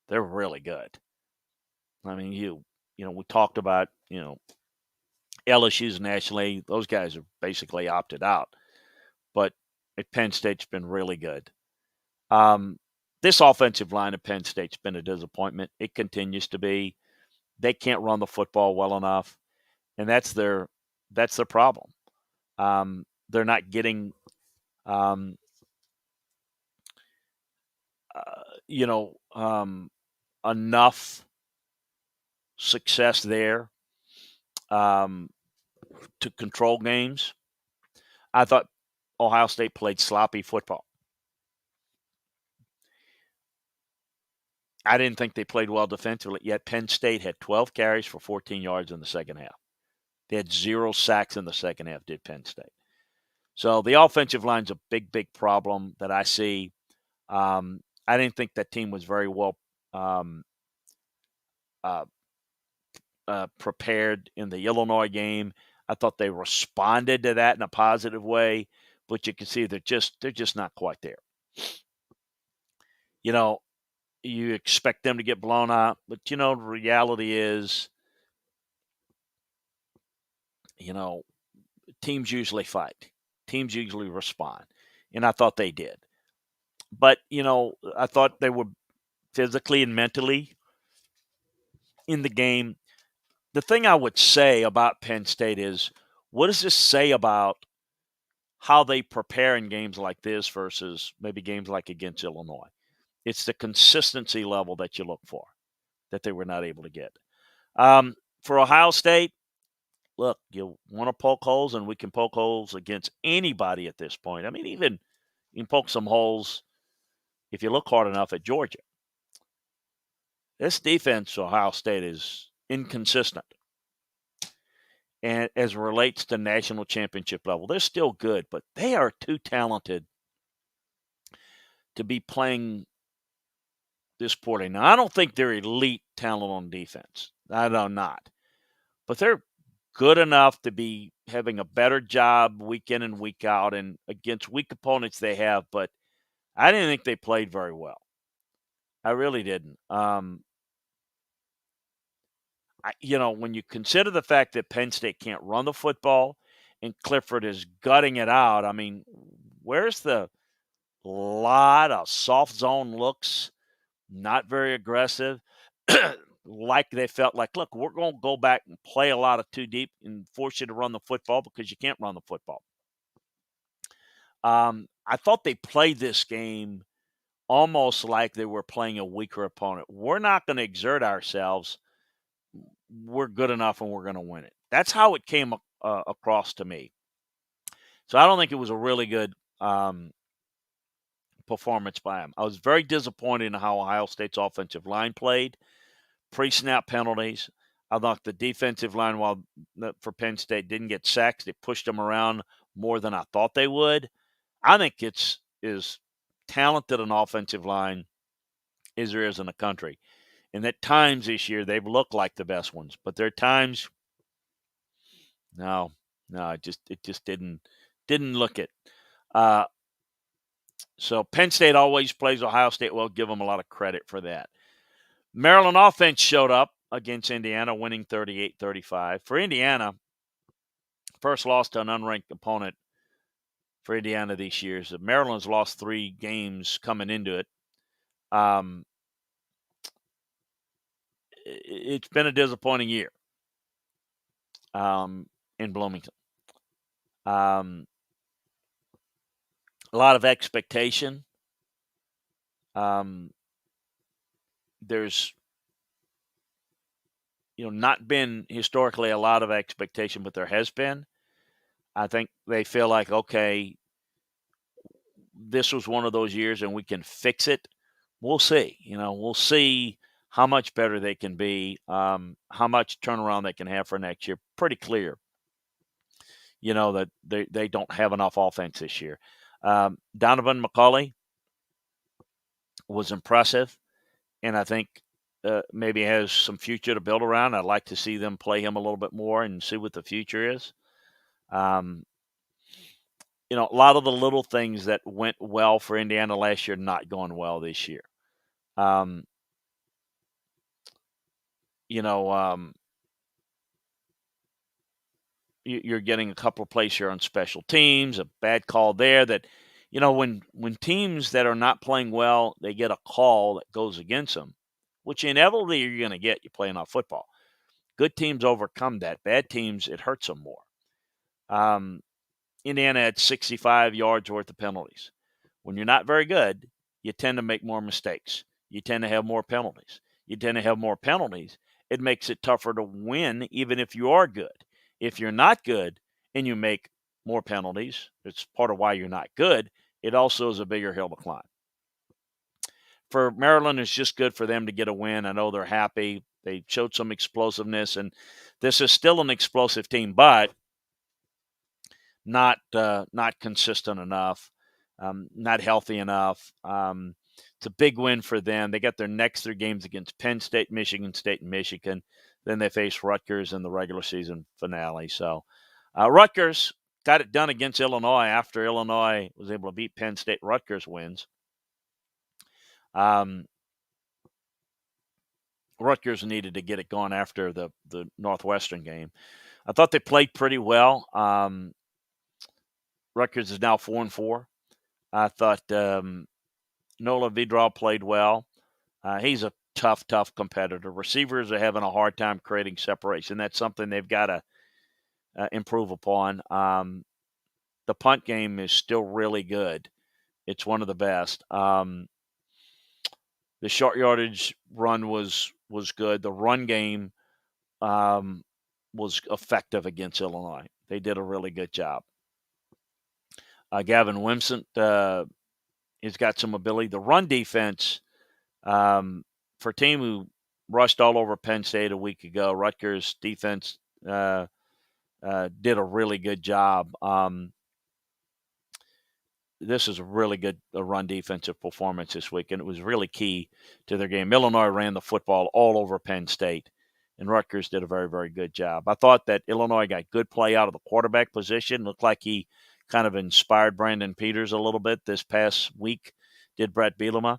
They're really good. I mean, we talked about, LSU's nationally. Those guys are basically opted out. But at Penn State's been really good. This offensive line at Penn State's been a disappointment. It continues to be. They can't run the football well enough, and that's their problem. They're not getting, enough success there to control games. I thought Ohio State played sloppy football. I didn't think they played well defensively, yet Penn State had 12 carries for 14 yards in the second half. They had 0 sacks in the second half, did Penn State. So the offensive line's a big, big problem that I see. I didn't think that team was very well prepared in the Illinois game. I thought they responded to that in a positive way, but you can see they're just not quite there. You expect them to get blown out, but the reality is, teams usually fight. Teams usually respond, and I thought they did. But I thought they were physically and mentally in the game. The thing I would say about Penn State is, what does this say about how they prepare in games like this versus maybe games like against Illinois? It's the consistency level that you look for that they were not able to get. For Ohio State, look, you want to poke holes, and we can poke holes against anybody at this point. I mean, even you can poke some holes if you look hard enough at Georgia. This defense for Ohio State is inconsistent. And as it relates to national championship level, they're still good, but they are too talented to be playing this poorly. Now, I don't think they're elite talent on defense. I do not. But they're good enough to be having a better job week in and week out, and against weak opponents they have, but I didn't think they played very well. I really didn't. When you consider the fact that Penn State can't run the football and Clifford is gutting it out, I mean, where's the lot of soft zone looks, not very aggressive, like they felt like, look, we're going to go back and play a lot of too deep and force you to run the football because you can't run the football. I thought they played this game almost like they were playing a weaker opponent. We're not going to exert ourselves. We're good enough and we're going to win it. That's how it came across to me. So I don't think it was a really good performance by him. I was very disappointed in how Ohio State's offensive line played. Pre-snap penalties. I thought the defensive line, while for Penn State didn't get sacks, they pushed them around more than I thought they would. I think it's as talented an offensive line as there is in the country. And at times this year, they've looked like the best ones. But there are times, no, it just didn't Didn't look it. Uh, so Penn State always plays Ohio State well. Give them a lot of credit for that. Maryland offense showed up against Indiana, winning 38-35. For Indiana, first loss to an unranked opponent for Indiana this year. So Maryland's lost 3 games coming into it. It's been a disappointing year in Bloomington. A lot of expectation. There's not been historically a lot of expectation, but there has been. I think they feel like, okay, this was one of those years and we can fix it. We'll see. We'll see how much better they can be, how much turnaround they can have for next year. Pretty clear, that they don't have enough offense this year. Donovan McCulley was impressive, and I think maybe has some future to build around. I'd like to see them play him a little bit more and see what the future is. A lot of the little things that went well for Indiana last year not going well this year. You're getting a couple of plays here on special teams, a bad call there that, when teams that are not playing well, they get a call that goes against them, which inevitably you're going to get. You playing off football. Good teams overcome that. Bad teams, it hurts them more. Indiana had 65 yards worth of penalties. When you're not very good, you tend to make more mistakes. You tend to have more penalties. It makes it tougher to win, even if you are good. If you're not good and you make more penalties, it's part of why you're not good. It also is a bigger hill to climb. For Maryland, it's just good for them to get a win. I know they're happy. They showed some explosiveness, and this is still an explosive team, but not consistent enough, not healthy enough. It's a big win for them. They got their next 3 games against Penn State, Michigan State, and Michigan. Then they face Rutgers in the regular season finale. So Rutgers got it done against Illinois after Illinois was able to beat Penn State. Rutgers wins. Rutgers needed to get it going after the Northwestern game. I thought they played pretty well. Rutgers is now 4-4. I thought Nola Vidral played well. He's a tough competitor. Receivers are having a hard time creating separation. That's something they've got to improve upon. The punt game is still really good. It's one of the best. The short yardage run was good. The run game was effective against Illinois. They did a really good job. Gavin Wimsett has got some ability. The run defense, for a team who rushed all over Penn State a week ago, Rutgers defense did a really good job. This is a really good run defensive performance this week, and it was really key to their game. Illinois ran the football all over Penn State, and Rutgers did a very, very good job. I thought that Illinois got good play out of the quarterback position. Looked like he kind of inspired Brandon Peters a little bit this past week, did Brett Bielema.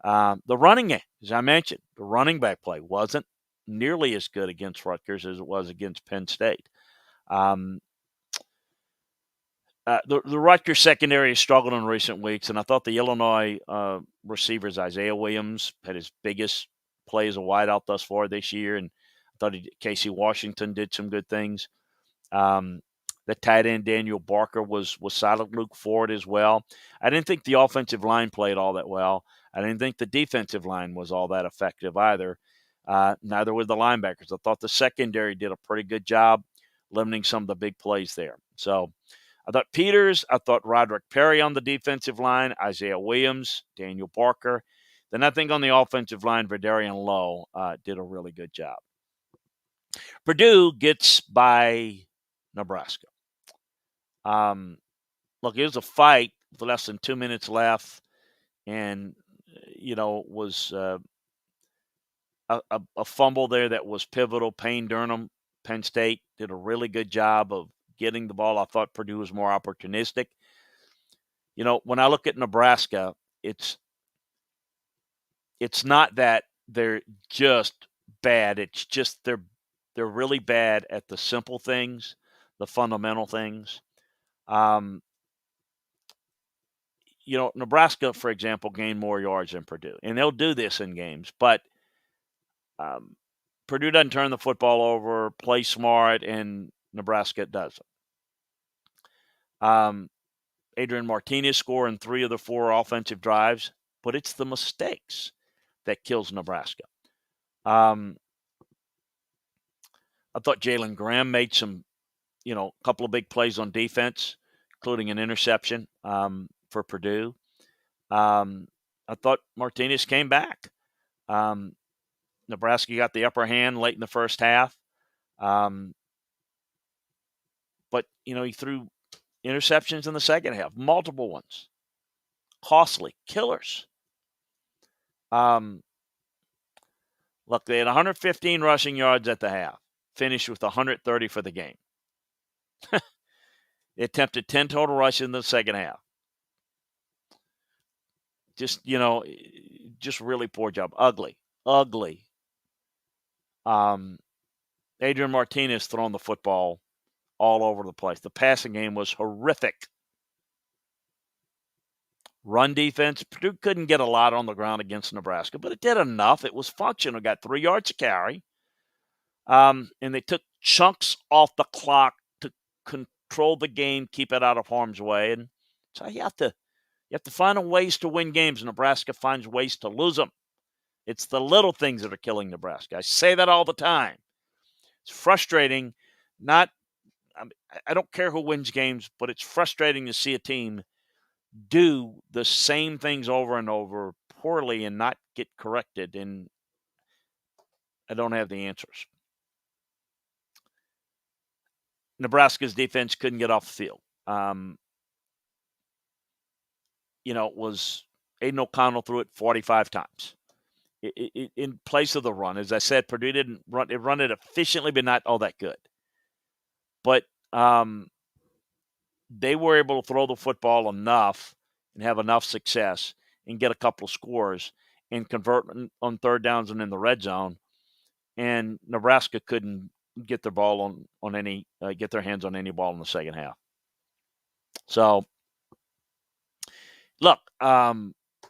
The running game, as I mentioned, the running back play wasn't nearly as good against Rutgers as it was against Penn State. The Rutgers secondary has struggled in recent weeks, and I thought the Illinois receivers, Isaiah Williams, had his biggest play as a wideout thus far this year, and I thought Casey Washington did some good things. The tight end, Daniel Barker, was solid. Luke Ford as well. I didn't think the offensive line played all that well. I didn't think the defensive line was all that effective either. Neither were the linebackers. I thought the secondary did a pretty good job limiting some of the big plays there. So I thought Peters, I thought Roderick Perry on the defensive line, Isaiah Williams, Daniel Barker. Then I think on the offensive line, Verdarian Lowe did a really good job. Purdue gets by Nebraska. Look, it was a fight with less than 2 minutes left, and was a fumble there that was pivotal. Payne Durham, Penn State, did a really good job of getting the ball. I thought Purdue was more opportunistic. When I look at Nebraska, it's not that they're just bad. It's just they're really bad at the simple things, the fundamental things. Nebraska, for example, gained more yards than Purdue, and they'll do this in games, but Purdue doesn't turn the football over, play smart, and Nebraska doesn't. Adrian Martinez scored in 3 of the 4 offensive drives, but it's the mistakes that kills Nebraska. I thought Jalen Graham made some, a couple of big plays on defense, including an interception for Purdue. I thought Martinez came back. Nebraska got the upper hand late in the first half. But, he threw interceptions in the second half, multiple ones. Costly, killers. Look, they had 115 rushing yards at the half, finished with 130 for the game. They attempted 10 total rushes in the second half. Just really poor job. Ugly. Adrian Martinez throwing the football all over the place. The passing game was horrific. Run defense, Purdue couldn't get a lot on the ground against Nebraska, but it did enough. It was functional. Got 3 yards a carry. And they took chunks off the clock to control the game, keep it out of harm's way. And so you have to find ways to win games. Nebraska finds ways to lose them. It's the little things that are killing Nebraska. I say that all the time. It's frustrating. I don't care who wins games, but it's frustrating to see a team do the same things over and over poorly and not get corrected. And I don't have the answers. Nebraska's defense couldn't get off the field. It was Aiden O'Connell threw it 45 times in place of the run. As I said, Purdue didn't run it efficiently, but not all that good. But they were able to throw the football enough and have enough success and get a couple of scores and convert on third downs and in the red zone. And Nebraska couldn't get their ball on any get their hands on any ball in the second half. So, look,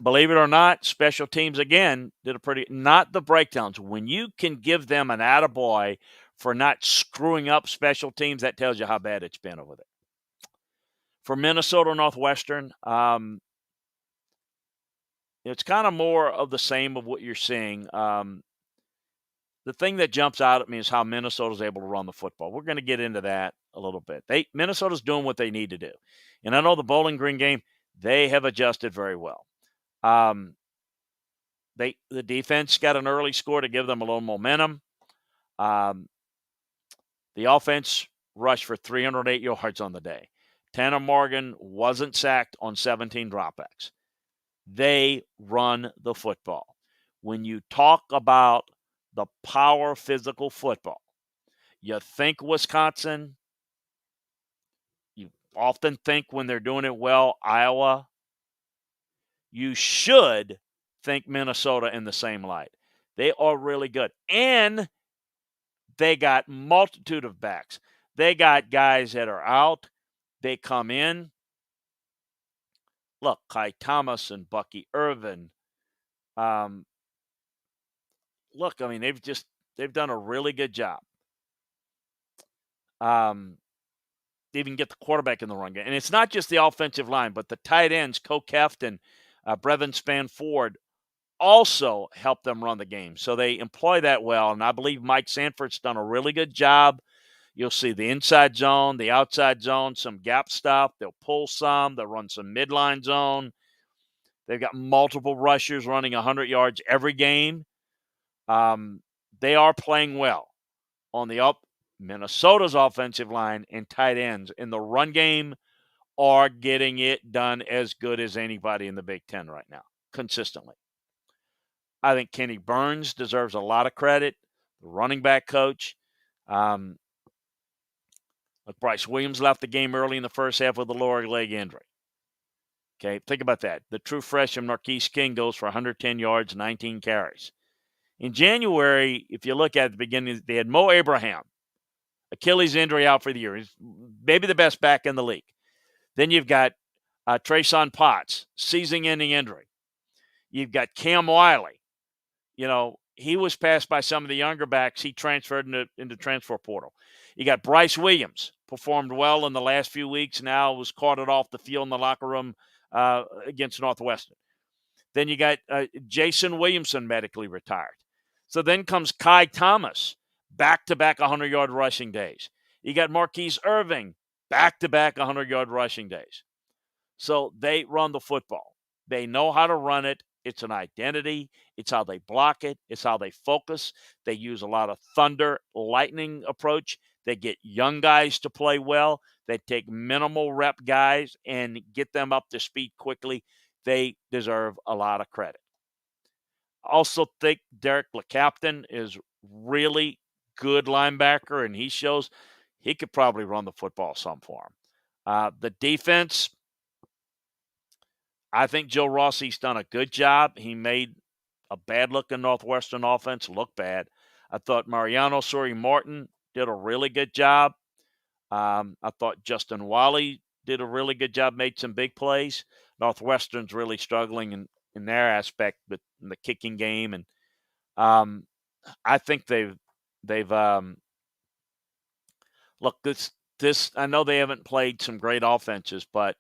believe it or not, special teams again did not the breakdowns. When you can give them an attaboy for not screwing up special teams, that tells you how bad it's been over there. For Minnesota Northwestern, it's kind of more of the same of what you're seeing. The thing that jumps out at me is how Minnesota's able to run the football. We're going to get into that a little bit. Minnesota's doing what they need to do. And I know the Bowling Green game, they have adjusted very well. The defense got an early score to give them a little momentum. The offense rushed for 308 yards on the day. Tanner Morgan wasn't sacked on 17 dropbacks. They run the football. When you talk about the power physical football, you think Wisconsin. You often think when they're doing it well, Iowa. You should think Minnesota in the same light. They are really good. And they got multitude of backs. They got guys that are out. They come in. Look, Kai Thomas and Bucky Irvin. Look, I mean, they've done a really good job. They even get the quarterback in the run game. And it's not just the offensive line, but the tight ends, Kokeft and Brevin Spanford, also help them run the game. So they employ that well. And I believe Mike Sanford's done a really good job. You'll see the inside zone, the outside zone, some gap stuff. They'll pull some. They'll run some midline zone. They've got multiple rushers running 100 yards every game. They are playing well on the up. Minnesota's offensive line and tight ends in the run game are getting it done as good as anybody in the Big Ten right now, consistently. I think Kenny Burns deserves a lot of credit, the running back coach. Look, Bryce Williams left the game early in the first half with a lower leg injury. Okay, think about that. The true freshman Marquise King goes for 110 yards, 19 carries. In January, if you look at the beginning, they had Mo Abraham, Achilles injury out for the year. He's maybe the best back in the league. Then you've got Trayshawn Potts, season-ending injury. You've got Cam Wiley. He was passed by some of the younger backs. He transferred into transfer portal. You got Bryce Williams, performed well in the last few weeks. Now was carted off the field in the locker room against Northwestern. Then you got Jason Williamson medically retired. So then comes Kai Thomas, back-to-back 100-yard rushing days. You got Marquise Irving, back-to-back 100-yard rushing days. So they run the football. They know how to run it. It's an identity. It's how they block it. It's how they focus. They use a lot of thunder, lightning approach. They get young guys to play well. They take minimal rep guys and get them up to speed quickly. They deserve a lot of credit. I also think Derek LeCaptain is really good linebacker, and he shows he could probably run the football some for him. The defense, I think Joe Rossi's done a good job. He made a bad-looking Northwestern offense look bad. I thought Mariano Sori-Martin did a really good job. I thought Justin Wally did a really good job, made some big plays. Northwestern's really struggling in their aspect, but in the kicking game, and I think they've look this. I know they haven't played some great offenses, but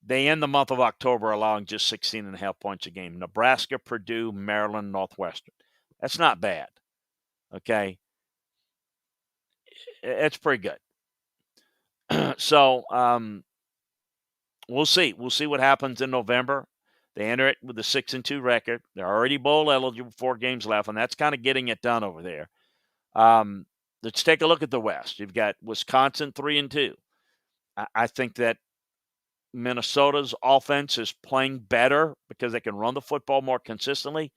they end the month of October allowing just 16.5 points a game. Nebraska, Purdue, Maryland, Northwestern. That's not bad. Okay, it's pretty good. So we'll see. We'll see what happens in November. They enter it with a 6-2 record. They're already bowl eligible, 4 games left, and that's kind of getting it done over there. Let's take a look at the West. You've got Wisconsin 3-2. I think that Minnesota's offense is playing better because they can run the football more consistently,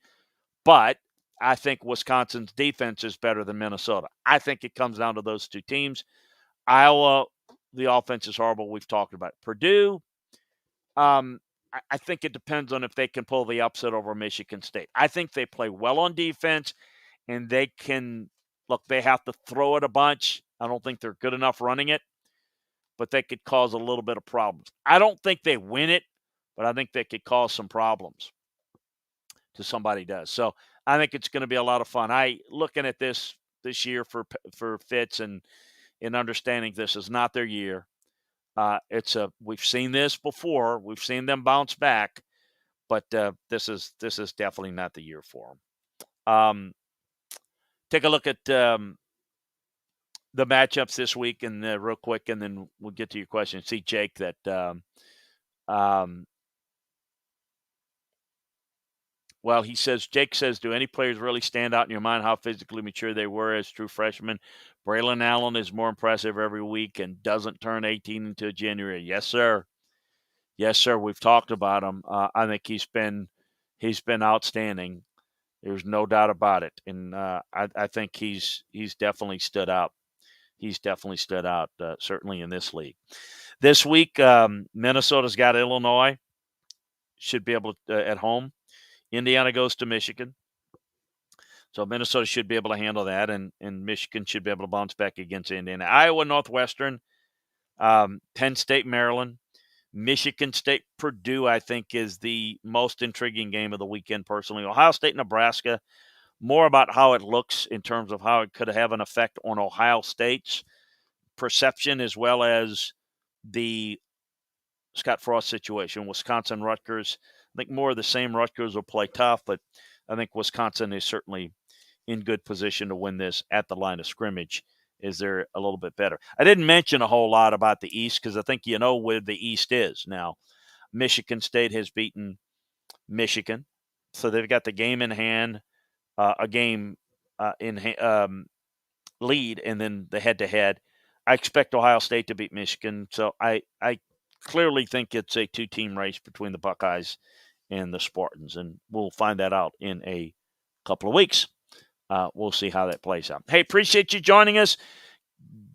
but I think Wisconsin's defense is better than Minnesota. I think it comes down to those two teams. Iowa, the offense is horrible. We've talked about it. Purdue, I think it depends on if they can pull the upset over Michigan State. I think they play well on defense, and they can – look, they have to throw it a bunch. I don't think they're good enough running it, but they could cause a little bit of problems. I don't think they win it, but I think they could cause some problems to somebody does. So I think it's going to be a lot of fun. Looking at this year for Fitz and in understanding this is not their year. We've seen this before. We've seen them bounce back, but this is definitely not the year for them. Take a look at the matchups this week and real quick, and then we'll get to your question. See, Jake, that well, Jake says, do any players really stand out in your mind how physically mature they were as true freshmen? Braylon Allen is more impressive every week and doesn't turn 18 until January. Yes, sir. Yes, sir. We've talked about him. I think he's been outstanding. There's no doubt about it. And I think he's definitely stood out. He's definitely stood out, certainly in this league. This week, Minnesota's got Illinois. Should be able to at home. Indiana goes to Michigan. So Minnesota should be able to handle that, and Michigan should be able to bounce back against Indiana. Iowa, Northwestern, Penn State, Maryland, Michigan State, Purdue, I think, is the most intriguing game of the weekend personally. Ohio State, Nebraska, more about how it looks in terms of how it could have an effect on Ohio State's perception as well as the Scott Frost situation. Wisconsin, Rutgers, I think more of the same. Rutgers will play tough, but I think Wisconsin is certainly in good position to win this at the line of scrimmage. Is they're a little bit better. I didn't mention a whole lot about the East because I think you know where the East is now. Michigan State has beaten Michigan, so they've got the game in hand, a game lead, and then the head-to-head. I expect Ohio State to beat Michigan, so I clearly think it's a 2-team race between the Buckeyes and the Spartans, and we'll find that out in a couple of weeks. We'll see how that plays out. Hey, appreciate you joining us.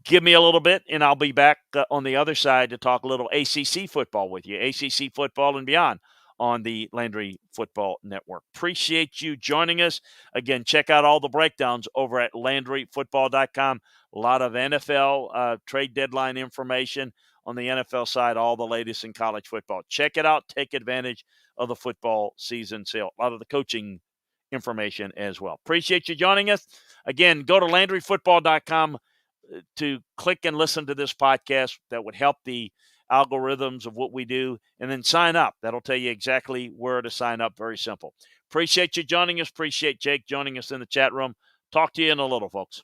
Give me a little bit, and I'll be back on the other side to talk a little ACC football with you, ACC football and beyond on the Landry Football Network. Appreciate you joining us. Again, check out all the breakdowns over at LandryFootball.com. A lot of NFL trade deadline information on the NFL side, all the latest in college football. Check it out. Take advantage of the football season sale. A lot of the coaching information as well. Appreciate you joining us. Again, go to LandryFootball.com to click and listen to this podcast. That would help the algorithms of what we do, and then sign up. That'll tell you exactly where to sign up. Very simple. Appreciate you joining us. Appreciate Jake joining us in the chat room. Talk to you in a little, folks.